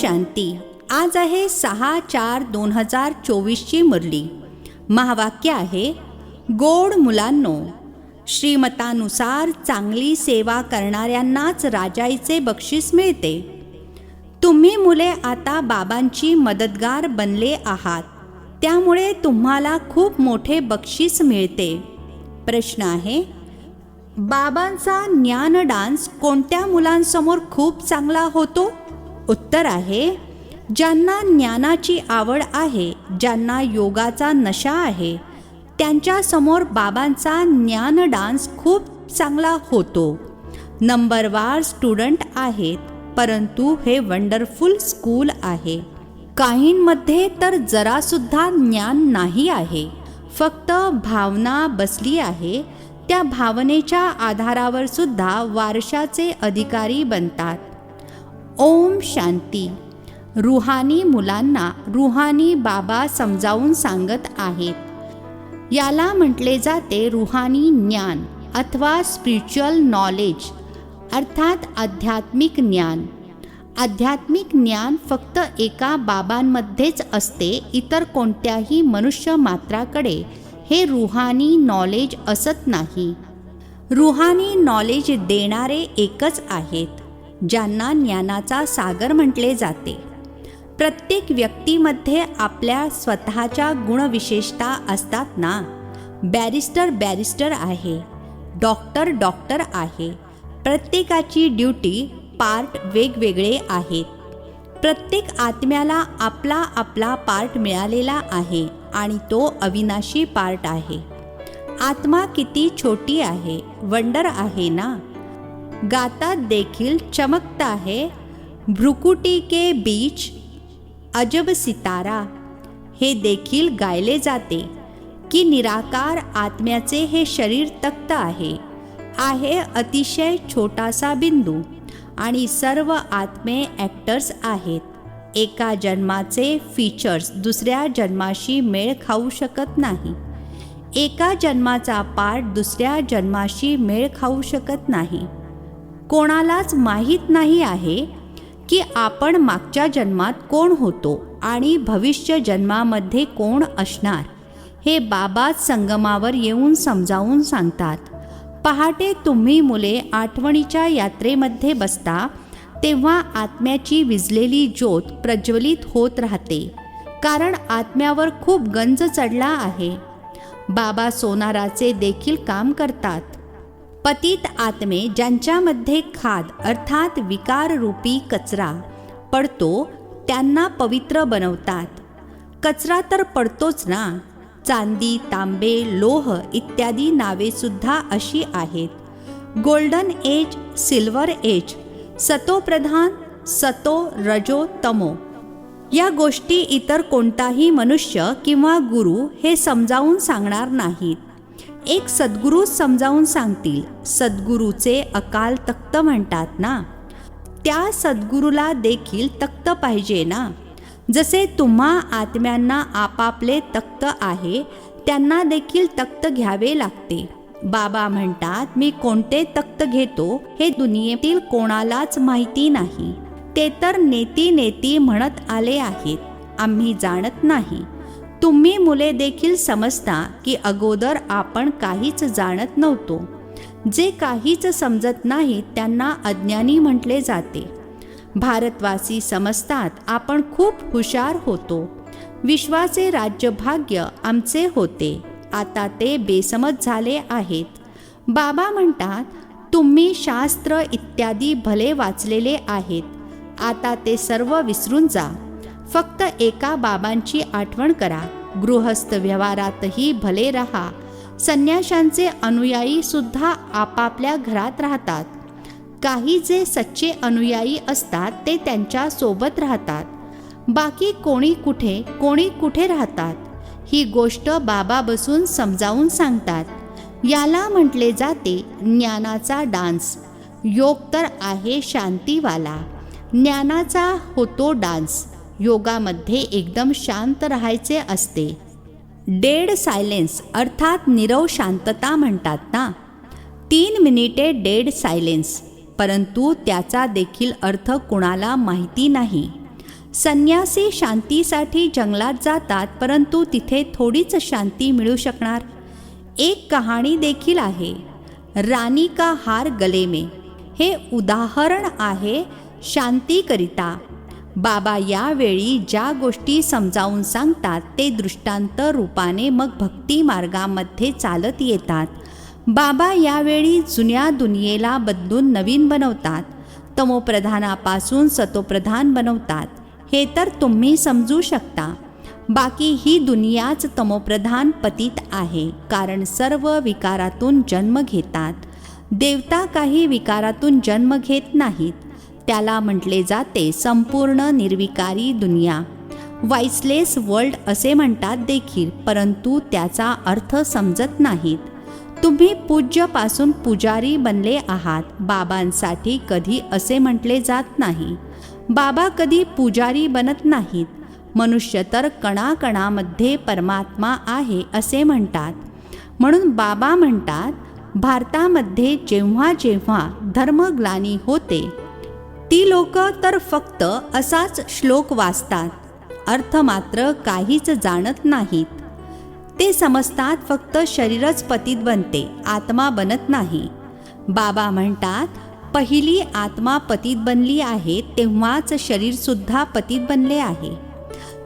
शांती. आज आहे 6/4/2024ची मुरली. महावाक्य आहे, गोड मुलांनो, श्रीमतानुसार चांगली सेवा करणाऱ्यांनाच राजाईचे बक्षीस मिळते. तुम्ही मुले आता बाबांची मदतगार बनले आहात, त्यामुळे तुम्हाला खूप मोठे बक्षीस मिळते. प्रश्न आहे, बाबांचा ज्ञान डान्स कोणत्या मुलांसमोर खूप चांगला होतो? उत्तर आहे, ज्यांना ज्ञानाची आवड आहे, ज्यांना योगाचा नशा आहे, त्यांच्यासमोर बाबांचा ज्ञान डान्स खूप चांगला होतो. नंबरवार स्टुडंट आहेत, परंतु हे वंडरफुल स्कूल आहे. काहींमध्ये तर जरासुद्धा ज्ञान नाही आहे, फक्त भावना बसली आहे. त्या भावनेच्या आधारावर सुद्धा वारशाचे अधिकारी बनतात. ओम शांती. रुहानी मुलांना रुहानी बाबा समजावून सांगत आहेत. याला म्हटले जाते रुहानी ज्ञान अथवा स्पिरिच्युअल नॉलेज, अर्थात आध्यात्मिक ज्ञान. आध्यात्मिक ज्ञान फक्त एका बाबांमध्येच असते, इतर कोणत्याही मनुष्य मात्राकडे हे रुहानी नॉलेज असत नाही. रुहानी नॉलेज देणारे एकच आहेत, ज्यांना ज्ञानाचा सागर म्हटले जाते. प्रत्येक व्यक्तीमध्ये आपल्या स्वतःच्या गुणविशेषता असतात ना. बॅरिस्टर आहे, डॉक्टर आहे. प्रत्येकाची ड्युटी पार्ट वेगवेगळे आहेत. प्रत्येक आत्म्याला आपला आपला पार्ट मिळालेला आहे आणि तो अविनाशी पार्ट आहे. आत्मा किती छोटी आहे, वंडर आहे ना. गातात देखील चमकता है भ्रुकुटी के बीच अजब सितारा. हे देखील गायले जाते की निराकार आत्म्याचे हे शरीर तख्त आहे अतिशय छोटासा बिंदू आणि सर्व आत्मे ॲक्टर्स आहेत. एका जन्माचे फीचर्स दुसऱ्या जन्माशी मेळ खाऊ शकत नाही. एका जन्माचा पार्ट दुसऱ्या जन्माशी मेळ खाऊ शकत नाही. कोणालाच माहीत नाही आहे की आपण मागच्या जन्मात कोण होतो आणि भविष्य जन्मामध्ये कोण असणार. हे बाबाच संगमावर येऊन समजावून सांगतात. पहाटे तुम्ही मुले आठवणीच्या यात्रेमध्ये बसता, तेव्हा आत्म्याची विझलेली ज्योत प्रज्वलित होत राहते, कारण आत्म्यावर खूप गंज चढला आहे. बाबा सोनाराचे देखील काम करतात. पतित आत्मे ज्यांच्यामध्ये खाद अर्थात विकाररूपी कचरा पडतो, त्यांना पवित्र बनवतात. कचरा तर पडतोच ना. चांदी, तांबे, लोह इत्यादी नावेसुद्धा अशी आहेत. गोल्डन एज, सिल्वर एज, सतोप्रधान, सतो, रजो, तमो. या गोष्टी इतर कोणताही मनुष्य किंवा गुरु हे समजावून सांगणार नाहीत. एक सद्गुरूच समजावून सांगतील. सद्गुरूचे अकाल तख्त म्हणतात ना. त्या सद्गुरूला देखील तख्त पाहिजे ना. जसे तुम्हा आत्म्यांना आपापले तख्त आहे, त्यांना देखील तख्त घ्यावे लागते. बाबा म्हणतात, मी कोणते तख्त घेतो हे दुनियेतील कोणालाच माहिती नाही. ते तर नेती म्हणत आले आहेत, आम्ही जाणत नाही. तुम्ही मुले देखील समजता की अगोदर आपण काहीच जाणत नव्हतो. जे काहीच समजत नाही त्यांना अज्ञानी म्हटले जाते. भारतवासी समजतात आपण खूप हुशार होतो. विश्वाचे राज्यभाग्य आमचे होते, आता ते बेसमज झाले आहेत. बाबा म्हणतात, तुम्ही शास्त्र इत्यादी भले वाचलेले आहेत, आता ते सर्व विसरून जा. फक्त एका बाबांची आठवण करा. गृहस्थ व्यवहारातही भले राहा. संन्याशांचे अनुयायी सुद्धा आपापल्या घरात राहतात. काही जे सच्चे अनुयायी असतात ते त्यांच्या सोबत राहतात. बाकी कोणी कुठे राहतात. ही गोष्ट बाबा बसून समजावून सांगतात. याला म्हटले जाते ज्ञानाचा डान्स. योग तर आहे शांतीवाला. ज्ञानाचा होतो डान्स. योगामध्ये एकदम शांत राहायचे असते. डेड सायलेन्स अर्थात नीरव शांतता म्हणतात ना. 3 मिनिटे डेड सायलेन्स, परंतु त्याचा देखील अर्थ कुणाला माहिती नाही. संन्यासी शांतीसाठी जंगलात जातात, परंतु तिथे थोडीच शांती मिळू शकणार. एक कहाणी देखील आहे, रानी का हार गले में. हे उदाहरण आहे शांतीकरिता. बाबा यावेळी ज्या गोष्टी समजावून सांगतात ते दृष्टांत रूपाने मग भक्ती मार्गामध्ये चालत येतात. बाबा यावेळी जुन्या दुनियेला बदलून नवीन बनवतात, तमोप्रधानापासून सतोप्रधान बनवतात. हे तर तुम्ही समजू शकता. बाकी ही दुनियाच तमोप्रधान पतित आहे, कारण सर्व विकारातून जन्म घेतात. देवता काही विकारातून जन्म घेत नाहीत. त्याला म्हटले जाते संपूर्ण निर्विकारी दुनिया. वाइसलेस वर्ल्ड असे म्हणतात देखील, परंतु त्याचा अर्थ समजत नाहीत. तुम्ही पूज्यपासून पुजारी बनले आहात. बाबांसाठी कधी असे म्हटले जात नाही. बाबा कधी पुजारी बनत नाहीत. मनुष्य तर कणाकणामध्ये परमात्मा आहे असे म्हणतात. म्हणून बाबा म्हणतात, भारतामध्ये जेव्हा जेव्हा धर्मग्लानी होते ती लोक तर फक्त असाच श्लोक वाचतात, अर्थ मात्र काहीच जाणत नाहीत. ते समजतात फक्त शरीरच पतित बनते, आत्मा बनत नाही. बाबा म्हणतात, पहिली आत्मा पतित बनली आहे तेव्हाच शरीरसुद्धा पतित बनले आहे.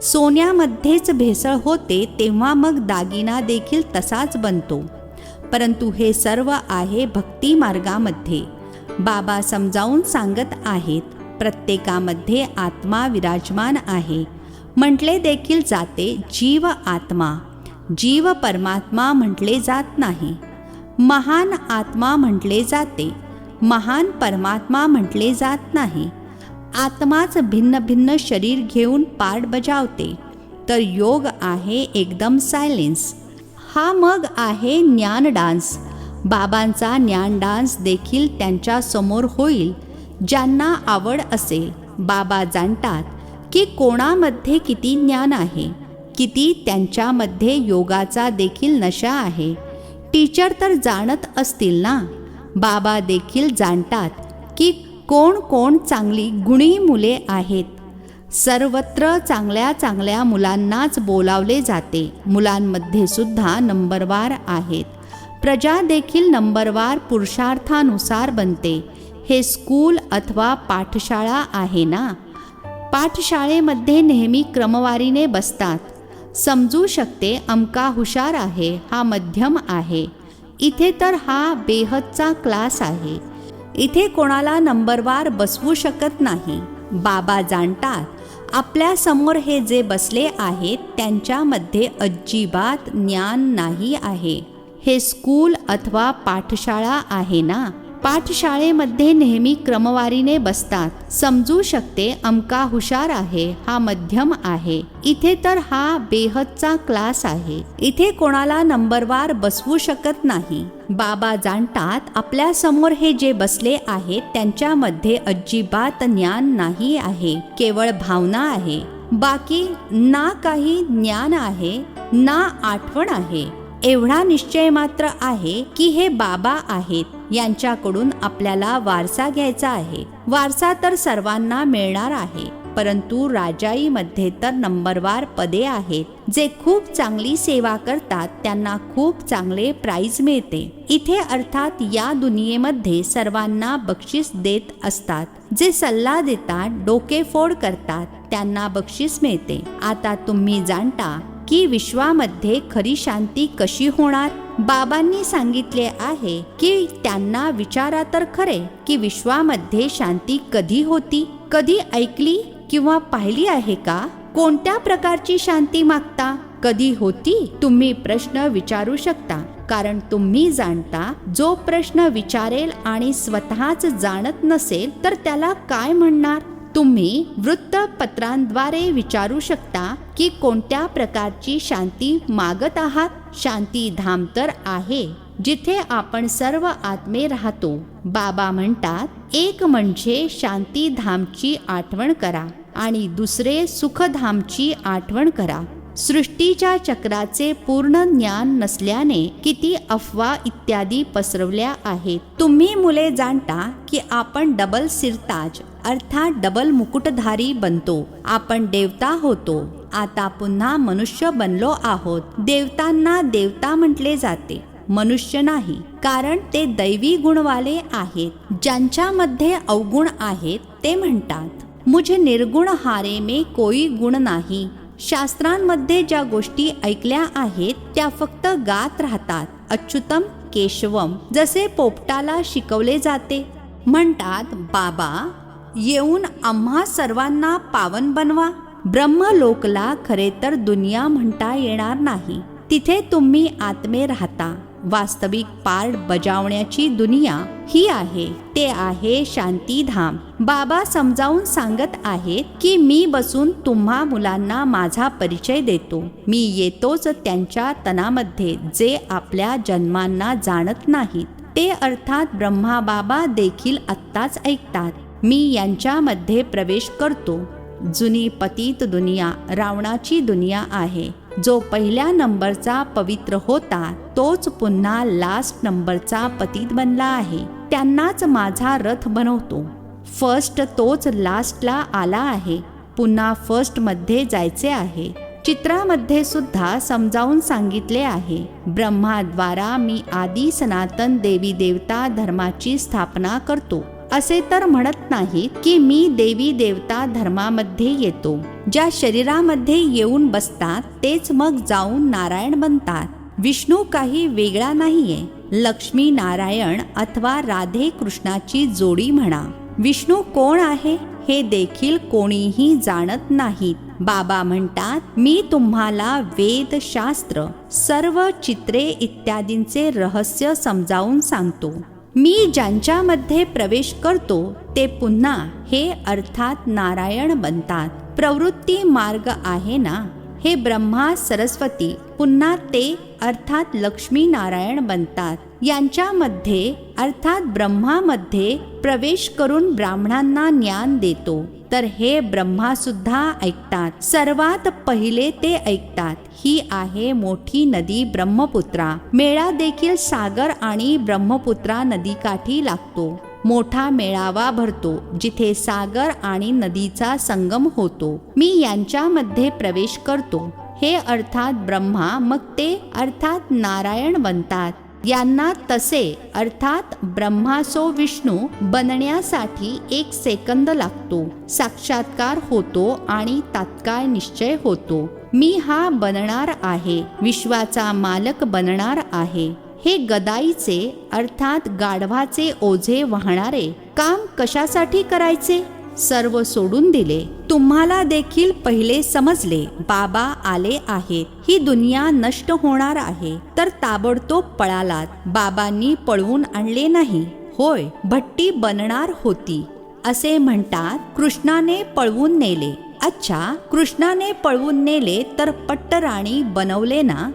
सोन्यामध्येच भेसळ होते तेव्हा मग दागिना देखील तसाच बनतो. परंतु हे सर्व आहे भक्ती मार्गामध्ये. बाबा समजावून सांगत आहेत, प्रत्येकामध्ये आत्मा विराजमान आहे. म्हटले देखील जाते जीव आत्मा. जीव परमात्मा म्हटले जात नाही. महान आत्मा म्हटले जाते, महान परमात्मा म्हटले जात नाही. आत्माच भिन्न भिन्न शरीर घेऊन पार्ट बजावते. तर योग आहे एकदम सायलेन्स. हा मग आहे ज्ञान डान्स. बाबांचा ज्ञान डान्स देखील त्यांच्या समोर होईल ज्यांना आवड असेल. बाबा जाणतात की कोणामध्ये किती ज्ञान आहे, किती त्यांच्यामध्ये योगाचा देखील नशा आहे. टीचर तर जाणत असतील ना. बाबा देखील जाणतात की कोण कोण चांगली गुणी मुले आहेत. सर्वत्र चांगल्या चांगल्या मुलांनाच बोलावले जाते. मुलांमध्ये सुद्धा नंबरवार आहेत. प्रजा देखील नंबरवार पुरुषार्थानुसार बनते. हे स्कूल अथवा पाठशाळा आहे ना. पाठशाळेमध्ये नेहमी क्रमवारीने बसतात. समजू शकते अमका हुशार आहे, हा मध्यम आहे. इथे तर हा बेहदचा क्लास आहे. इथे कोणाला नंबरवार बसवू शकत नाही. बाबा जाणतात आपल्या समोर हे जे बसले आहेत त्यांच्यामध्ये अजिबात ज्ञान नाही आहे. हे स्कूल अथवा पाठशाळा आहे ना. पाठशाळेमध्ये नेहमी क्रमवारीने बसतात. समजू शकते अमका हुशार आहे, हा मध्यम आहे. इथे तर हा बेहदचा क्लास आहे. इथे कोणाला नंबरवार बसवू शकत नाही. बाबा जाणतात आपल्या समोर हे जे बसले आहेत त्यांच्यामध्ये अजिबात ज्ञान नाही आहे, केवळ भावना आहे. बाकी ना काही ज्ञान आहे ना आठवण आहे. एवढा निश्चय मात्र आहे की हे बाबा आहेत. यांच्याकडून आपल्याला वारसा घ्यायचा आहे. वारसा तर सर्वांना मिळणार आहे, परंतु राजाईमध्ये तर नंबरवार पदे आहेत. जे खूप चांगली सेवा करतात त्यांना खूप चांगले प्राइज मिळते. इथे अर्थात या दुनियेमध्ये सर्वांना बक्षीस देत असतात. जे सल्ला देतात, डोकेफोड करतात त्यांना बक्षीस मिळते. आता तुम्ही जाणता की विश्वामध्ये खरी शांती कशी होणार. बाबांनी सांगितले आहे की त्यांना विचारा तर खरे की विश्वामध्ये शांती कधी होती. कधी ऐकली किंवा पाहिली आहे का? कोणत्या प्रकारची शांती मागता? कधी होती? तुम्ही प्रश्न विचारू शकता, कारण तुम्ही जाणता जो प्रश्न विचारेल आणि स्वतःच जाणत नसेल तर त्याला काय म्हणणार. तुम्ही वृत्तपत्रांद्वारे विचारू शकता की कोणत्या प्रकारची शांती मागत आहात. शांतीधाम तर आहे जिथे आपण सर्व आत्मे राहतो. बाबा म्हणतात एक म्हणजे शांतीधामची आठवण करा आणि दुसरे सुखधामची आठवण करा. सृष्टीच्या चक्राचे पूर्ण ज्ञान नसल्याने किती अफवा इत्यादी पसरवल्या आहेत. तुम्ही मुले जाणता की आपण डबल सिरताज अर्थात डबल मुकुटधारी बनतो. आपण देवता होतो, आता पुन्हा मनुष्य बनलो आहोत. देवतांना देवता म्हटले जाते, मनुष्य नाही, कारण ते दैवी गुणवाले आहेत. ज्यांच्यामध्ये अवगुण आहेत ते म्हणतात मुझे निर्गुण हारे में कोई गुण नाही. शास्त्रांमध्ये ज्या गोष्टी ऐकल्या आहेत त्या फक्त गात राहतात. अच्युतम केशवम जसे पोपटाला शिकवले जाते. म्हणतात बाबा येऊन आम्हा सर्वांना पावन बनवा. ब्रह्मलोकला खरे तर दुनिया म्हणता येणार नाही. तिथे तुम्ही आत्मे राहता. वास्तविक पार्ट बजावण्याची दुनिया ही आहे, ते आहे शांतीधाम. बाबा समजावून सांगत आहेत की मी बसून तुम्हा मुलांना माझा परिचय देतो. मी येतोच त्यांच्या तनामध्ये जे आपल्या जन्मांना जाणत नाहीत. ते अर्थात ब्रह्मा बाबा देखील आत्ताच ऐकतात. मी यांच्यामध्ये प्रवेश करतो. जुनी पतित दुनिया रावणाची दुनिया आहे. जो पहिल्या नंबरचा पवित्र होता तोच पुन्हा लास्ट नंबरचा पतित बनला आहे. त्यांनाच माझा रथ बनवतो. फर्स्ट तोच लास्टला आला आहे. पुन्हा फर्स्ट मध्ये जायचे आहे. चित्रामध्ये सुद्धा समजावून सांगितले आहे. ब्रह्माद्वारा मी आदी सनातन देवी देवता धर्माची स्थापना करतो. असे तर म्हणत नाहीत की मी देवी देवता धर्मामध्ये येतो. ज्या शरीरामध्ये येऊन बसतात तेच मग जाऊन नारायण बनतात. विष्णू काही वेगळा नाहीये. लक्ष्मी नारायण अथवा राधे कृष्णाची जोडी म्हणा. विष्णू कोण आहे हे देखील कोणीही जाणत नाहीत. बाबा म्हणतात मी तुम्हाला वेद शास्त्र सर्व चित्रे इत्यादींचे रहस्य समजावून सांगतो. मी ज्यांच्यामध्ये प्रवेश करतो ते पुन्हा हे अर्थात नारायण बनतात. प्रवृत्ती मार्ग आहे ना, हे ब्रह्मा सरस्वती पुन्हा ते अर्थात लक्ष्मी नारायण बनतात. यांच्यामध्ये अर्थात ब्रह्मामध्ये प्रवेश करून ब्राह्मणांना ज्ञान देतो. तर हे ब्रह्मा सुद्धा ऐकतात. सर्वात पहिले ते ऐकतात. ही आहे मोठी नदी ब्रह्मपुत्रा. मेळा देखील सागर आणि ब्रह्मपुत्रा नदीकाठी लागतो. मोठा मेळावा भरतो जिथे सागर आणि नदीचा संगम होतो. मी यांच्यामध्ये प्रवेश करतो. हे अर्थात ब्रह्मा मग ते अर्थात नारायण बनतात. यांना तसे अर्थात ब्रह्मासो विष्णू बनण्यासाठी 1 सेकंद लागतो. साक्षात्कार होतो आणि तात्काळ निश्चय होतो. मी हा बनणार आहे, विश्वाचा मालक बनणार आहे. हे गदाईचे अर्थात गाढवाचे ओझे वाहणारे काम कशासाठी करायचे? सर्व सोडून दिले. तुम्हाला देखील पहिले समजले बाबा आले आहेत. ही दुनिया नष्ट होणार आहे. तर ताबडतोब पळालात. बाबांनी पळवून आणले नाही. होय, भट्टी बनणार होती असे म्हणतात. कृष्णाने पळवून नेले. अच्छा, कृष्णाने पळवून नेले तर पट्टराणी बनवले ना.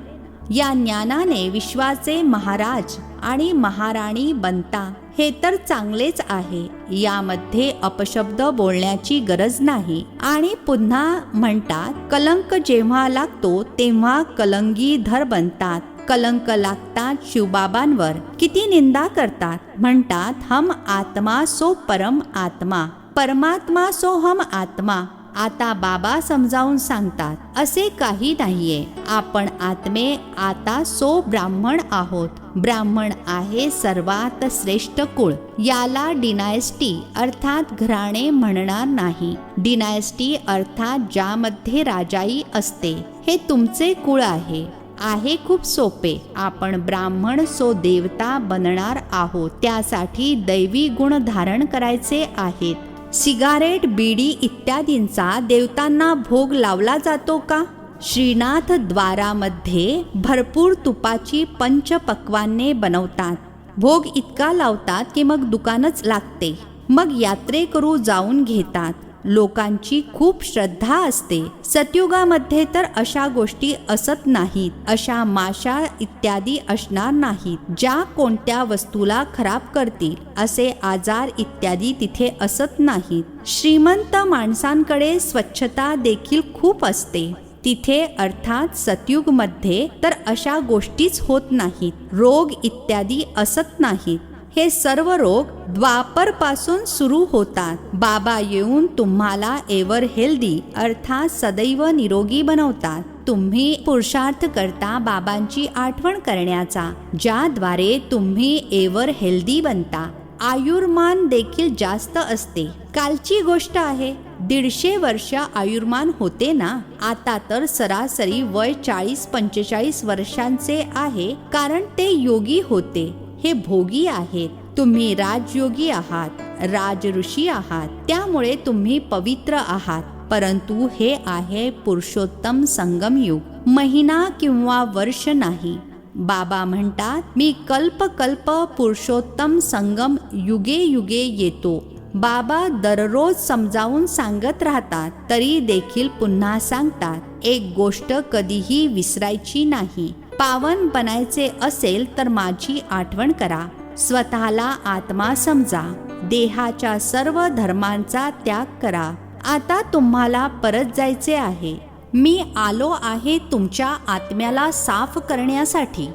या ज्ञानाने विश्वाचे महाराज आणि महाराणी बनता. हे तर चांगलेच आहे. यामध्ये अपशब्द बोलण्याची गरज नाही. आणि पुन्हा म्हणतात कलंक जेव्हा लागतो तेव्हा कलंगीधर बनतात. कलंक लागतात शिवबाबांवर. किती निंदा करतात. म्हणतात हम आत्मा सो परम आत्मा, परमात्मा सो हम आत्मा. आता बाबा समजावून सांगतात असे काही नाहीये. आपण आत्मे आता सो ब्राह्मण आहोत. ब्राह्मण आहे सर्वात श्रेष्ठ कुळ. याला डिनायस्टी अर्थात घराणे म्हणणार नाही. डिनायस्टी अर्थात ज्यामध्ये राजाई असते. हे तुमचे कुळ आहे खूप सोपे. आपण ब्राह्मण सो देवता बनणार आहोत. त्यासाठी दैवी गुण धारण करायचे आहेत. सिगारेट, बीडी इत्यादींचा देवतांना भोग लावला जातो का? श्रीनाथ द्वारामध्ये भरपूर तुपाची पंचपक्वान्ने बनवतात. भोग इतका लावतात की मग दुकानच लागते. मग यात्रेकरू जाऊन घेतात. लोकांची खूप श्रद्धा असते. सतयुगामध्ये तर अशा गोष्टी असत नाहीत. अशा माशा इत्यादी असणार नाहीत ज्या कोणत्या वस्तूला खराब करतील. असे आजार इत्यादी तिथे असत नाहीत. श्रीमंत माणसांकडे स्वच्छता देखील खूप असते. तिथे अर्थात सतयुगमध्ये तर अशा गोष्टीच होत नाहीत. रोग इत्यादी असत नाहीत. हे सर्व रोग द्वापर पासून सुरू होतात. बाबा येऊन तुम्हाला एव्हर हेल्दी अर्थात सदैव निरोगी बनवतात. तुम्ही पुरुषार्थ करता बाबांची आठवण करण्याचा, ज्याद्वारे तुम्ही एव्हर हेल्दी बनता. आयुर्मान देखील जास्त असते. कालची गोष्ट आहे, 150 वर्ष आयुर्मान होते ना. आता तर सरासरी वय 40-45 वर्षांचे आहे, कारण ते योगी होते. हे भोगी आहेत. तुम्ही राजयोगी आहात, राजऋषी आहात, त्यामुळे तुम्ही पवित्र आहात. परंतु हे आहे पुरुषोत्तम संगम युग, महिना किंवा वर्ष नाही. बाबा म्हणतात मी कल्प कल्प पुरुषोत्तम संगम युगे युगे येतो. बाबा दररोज समजावून सांगत राहतात, तरी देखील पुन्हा सांगतात, एक गोष्ट कधीही विसरायची नाही. पावन बनायचे असेल तर माझी आठवण करा. स्वतःला आत्मा समजा. देहाच्या सर्व धर्मांचा त्याग करा. आता तुम्हाला परत जायचे आहे. मी आलो आहे तुमच्या आत्म्याला साफ करण्यासाठी,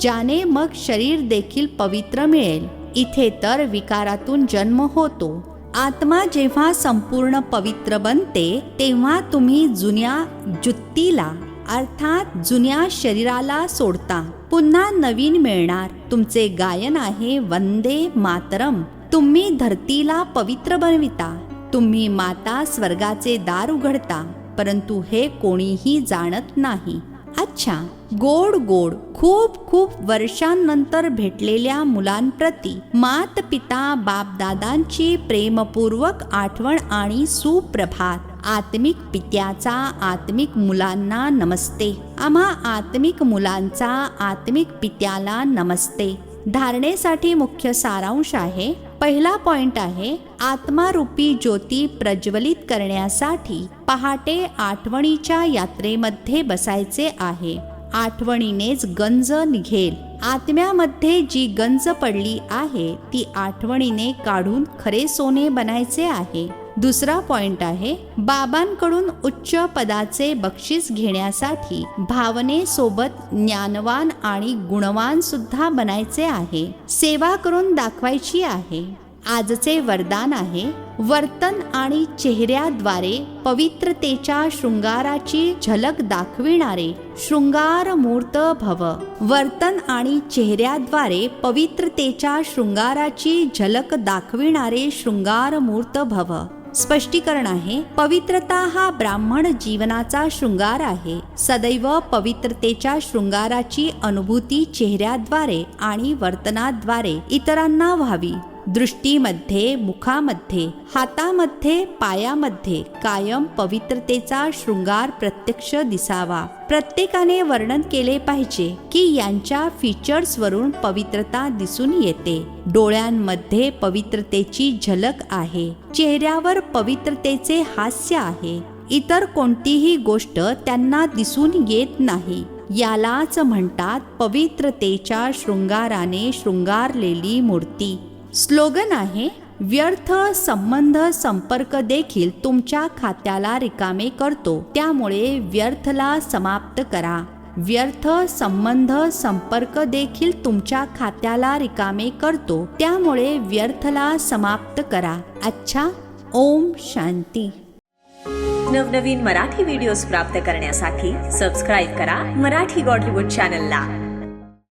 ज्याने मग शरीर देखील पवित्र मिळेल. इथे तर विकारातून जन्म होतो. आत्मा जेव्हा संपूर्ण पवित्र बनते तेव्हा तुम्ही जुन्या जुत्तीला अर्थात जुन्या शरीराला सोडता. पुन्हा नवीन मिळणार. तुमचे गायन आहे वंदे मातरम. तुम्ही धरतीला पवित्र बनविता. तुम्ही माता स्वर्गाचे दार उघडता, परंतु हे कोणीही जाणत नाही. अच्छा, गोड गोड खूप खूप वर्षांनंतर भेटलेल्या मुलांप्रती मात पिता बापदादांची प्रेमपूर्वक आठवण आणि सुप्रभात. आत्मिक पित्याचा आत्मिक मुलांना नमस्ते. आम्हा आत्मिक मुलांचा आत्मिक पित्याला नमस्ते. धारणेसाठी मुख्य सारांश आहे. पहिला पॉइंट आहे, आत्मारूपी ज्योती प्रज्वलित करण्यासाठी पहाटे आठवणीच्या यात्रेमध्ये बसायचे आहे. आठवणीनेच गंज निघेल. आत्म्यामध्ये जी गंज पडली आहे ती आठवणीने काढून खरे सोने बनायचे आहे. दुसरा पॉइंट आहे, बाबांकडून उच्च पदाचे बक्षीस घेण्यासाठी भावनेसोबत ज्ञानवान आणि गुणवान सुद्धा बनायचे आहे. सेवा करून दाखवायची आहे. आजचे वरदान आहे, वर्तन आणि चेहऱ्याद्वारे पवित्रतेच्या शृंगाराची झलक दाखविणारे शृंगार मूर्त भव. वर्तन आणि चेहऱ्याद्वारे पवित्रतेच्या शृंगाराची झलक दाखविणारे शृंगार मूर्त भव. स्पष्टीकरण आहे, पवित्रता हा ब्राह्मण जीवनाचा शृंगार आहे. सदैव पवित्रतेच्या शृंगाराची अनुभूती चेहऱ्याद्वारे आणि वर्तनाद्वारे इतरांना व्हावी. दृष्टीमध्ये, मुखामध्ये, हातामध्ये, पायामध्ये कायम पवित्रतेचा शृंगार प्रत्यक्ष दिसावा. प्रत्येकाने वर्णन केले पाहिजे की यांच्या फीचर्सवरून पवित्रता दिसून येते. डोळ्यांमध्ये पवित्रतेची झलक आहे. चेहऱ्यावर पवित्रतेचे हास्य आहे. इतर कोणतीही गोष्ट त्यांना दिसून येत नाही. यालाच म्हणतात पवित्रतेच्या शृंगाराने शृंगारलेली मूर्ती. स्लोगन आहे, व्यर्थ संबंध संपर्क देखील तुमच्या खात्याला रिकामे करतो, त्यामुळे व्यर्थला समाप्त करा. व्यर्थ संबंध संपर्क देखील तुमच्या खात्याला रिकामे करतो, त्यामुळे व्यर्थला समाप्त करा. अच्छा, ओम शांती. नवनवीन मराठी व्हिडिओज प्राप्त करण्यासाठी सबस्क्राईब करा मराठी गॉड रिपोर्ट चॅनलला.